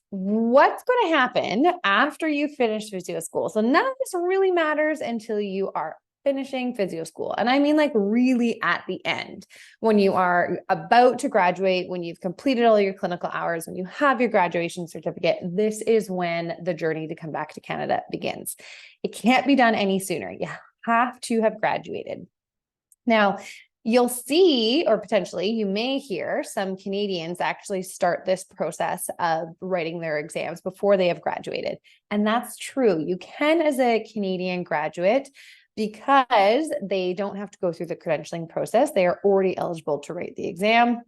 what's going to happen after you finish physio school? So none of this really matters until you are finishing physio school. And I mean, like, really at the end, when you are about to graduate, when you've completed all your clinical hours, when you have your graduation certificate, this is when the journey to come back to Canada begins. It can't be done any sooner. You have to have graduated. Now, you'll see, or potentially you may hear, some Canadians actually start this process of writing their exams before they have graduated. And that's true. You can, as a Canadian graduate, because they don't have to go through the credentialing process, they are already eligible to write the exam.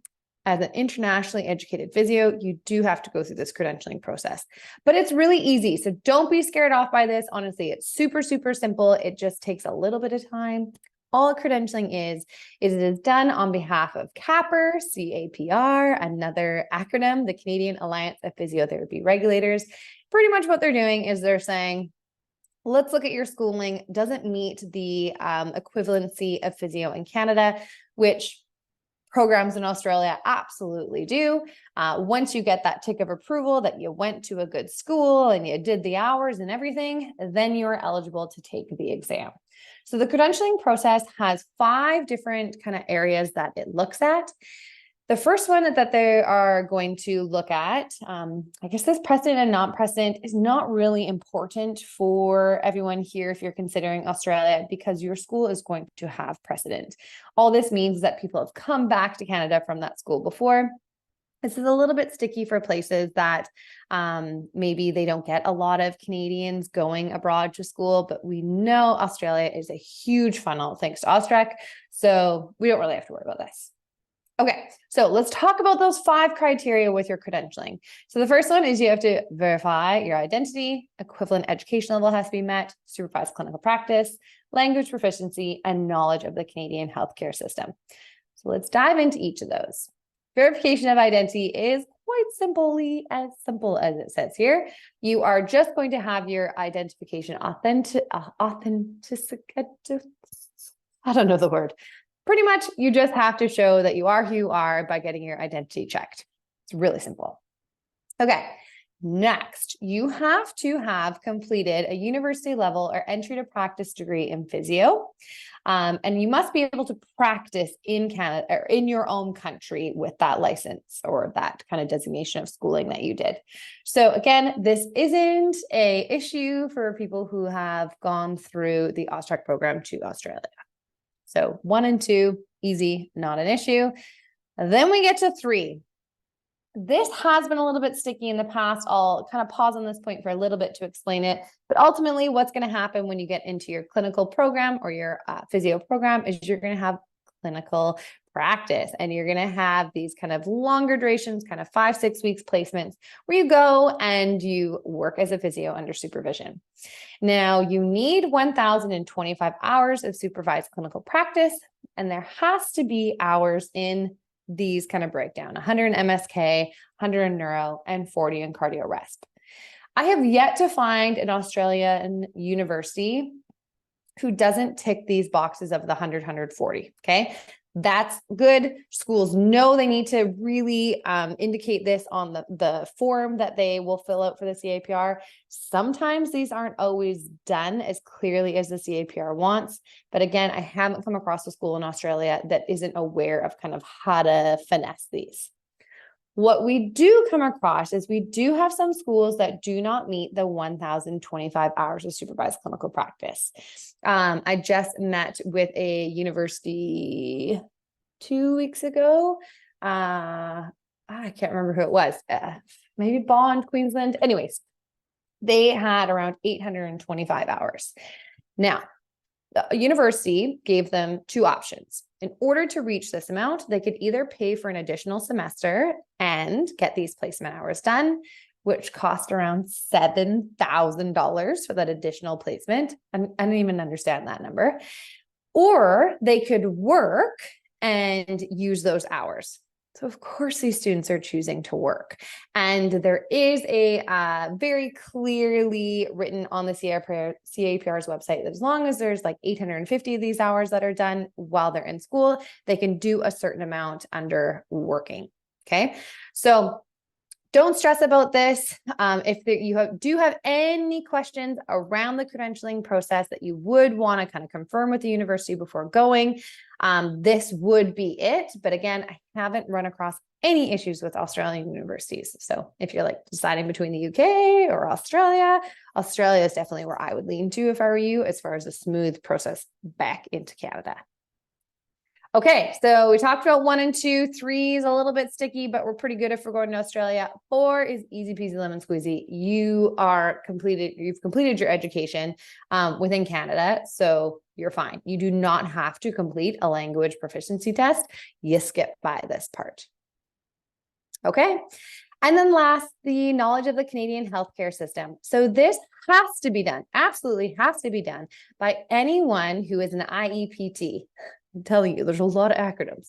As an internationally educated physio, you do have to go through this credentialing process, but it's really easy. So don't be scared off by this. Honestly, it's super, super simple. It just takes a little bit of time. All credentialing is it is done on behalf of CAPR, CAPR, another acronym, the Canadian Alliance of Physiotherapy Regulators. Pretty much what they're doing is they're saying, let's look at your schooling. Doesn't meet the equivalency of physio in Canada, which programs in Australia absolutely do. Once you get that tick of approval that you went to a good school and you did the hours and everything, then you are eligible to take the exam. So the credentialing process has 5 different kind of areas that it looks at. The first one that they are going to look at, I guess this precedent and non-precedent is not really important for everyone here if you're considering Australia, because your school is going to have precedent. All this means is that people have come back to Canada from that school before. This is a little bit sticky for places that maybe they don't get a lot of Canadians going abroad to school, but we know Australia is a huge funnel thanks to OzTREKK, so we don't really have to worry about this. Okay, so let's talk about those 5 criteria with your credentialing. So the first one is you have to verify your identity, equivalent education level has to be met, supervised clinical practice, language proficiency, and knowledge of the Canadian healthcare system. So let's dive into each of those. Verification of identity is quite simply as simple as it says here. You are just going to have your identification I don't know the word. Pretty much, you just have to show that you are who you are by getting your identity checked. It's really simple. Okay, next, you have to have completed a university level or entry to practice degree in physio. And you must be able to practice in Canada or in your own country with that license or that kind of designation of schooling that you did. So again, this isn't an issue for people who have gone through the OzTREKK program to Australia. So 1 and 2, easy, not an issue. And then we get to 3. This has been a little bit sticky in the past. I'll kind of pause on this point for a little bit to explain it. But ultimately, what's going to happen when you get into your clinical program or your physio program is you're going to have clinical practice, and you're going to have these kind of longer durations, kind of 5-6 weeks placements where you go and you work as a physio under supervision. Now, you need 1,025 hours of supervised clinical practice, and there has to be hours in these kind of breakdown: 100 in MSK, 100 in neuro, and 40 in cardio resp. I have yet to find an Australian university who doesn't tick these boxes of the 100, 140, okay? That's good. Schools know they need to really indicate this on the form that they will fill out for the CAPR. Sometimes these aren't always done as clearly as the CAPR wants. But again, I haven't come across a school in Australia that isn't aware of kind of how to finesse these. What we do come across is we do have some schools that do not meet the 1,025 hours of supervised clinical practice. I just met with a university 2 weeks ago. I can't remember who it was. Maybe Bond, Queensland. Anyways, they had around 825 hours. Now, the university gave them 2 options. In order to reach this amount, they could either pay for an additional semester and get these placement hours done, which cost around $7,000 for that additional placement. I don't even understand that number. Or they could work and use those hours. So of course, these students are choosing to work. And there is a very clearly written on the CAPR's website that as long as there's like 850 of these hours that are done while they're in school, they can do a certain amount under working. Okay. So Don't stress about this. If you do have any questions around the credentialing process that you would want to kind of confirm with the university before going, this would be it. But again, I haven't run across any issues with Australian universities. So if you're like deciding between the UK or Australia, Australia is definitely where I would lean to if I were you, as far as a smooth process back into Canada. Okay, so we talked about 1 and 2, 3 is a little bit sticky, but we're pretty good if we're going to Australia. 4 is easy peasy lemon squeezy. You've completed your education within Canada, so you're fine. You do not have to complete a language proficiency test. You skip by this part. Okay. And then last, the knowledge of the Canadian healthcare system. So this has to be done, absolutely has to be done by anyone who is an IEPT. I'm telling you, there's a lot of acronyms.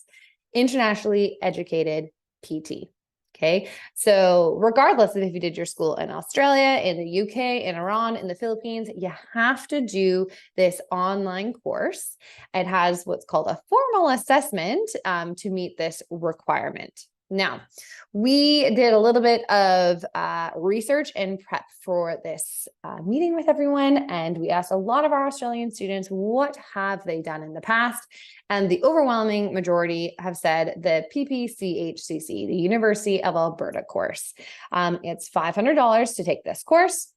Internationally educated PT. Okay. So regardless of if you did your school in Australia, in the UK, in Iran, in the Philippines, you have to do this online course. It has what's called a formal assessment to meet this requirement. Now, we did a little bit of research and prep for this meeting with everyone, and we asked a lot of our Australian students, what have they done in the past? And the overwhelming majority have said the PPCHCC, the University of Alberta course. It's $500 to take this course.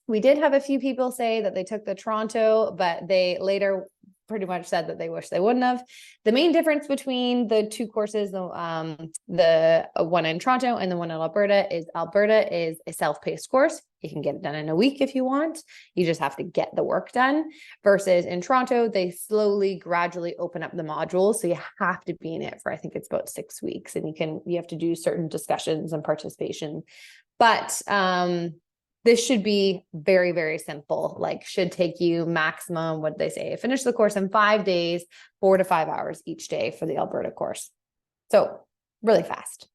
We did have a few people say that they took the Toronto, but they later pretty much said that they wish they wouldn't have. The main difference between the two courses, the one in Toronto and the one in Alberta is a self-paced course. You can get it done in a week if you want. You just have to get the work done. Versus in Toronto, they slowly, gradually open up the modules. So you have to be in it for, I think it's about 6 weeks, and you have to do certain discussions and participation. But this should be very, very simple, like should take you maximum, what they say, finish the course in 5 days, 4 to 5 hours each day for the Alberta course. So really fast.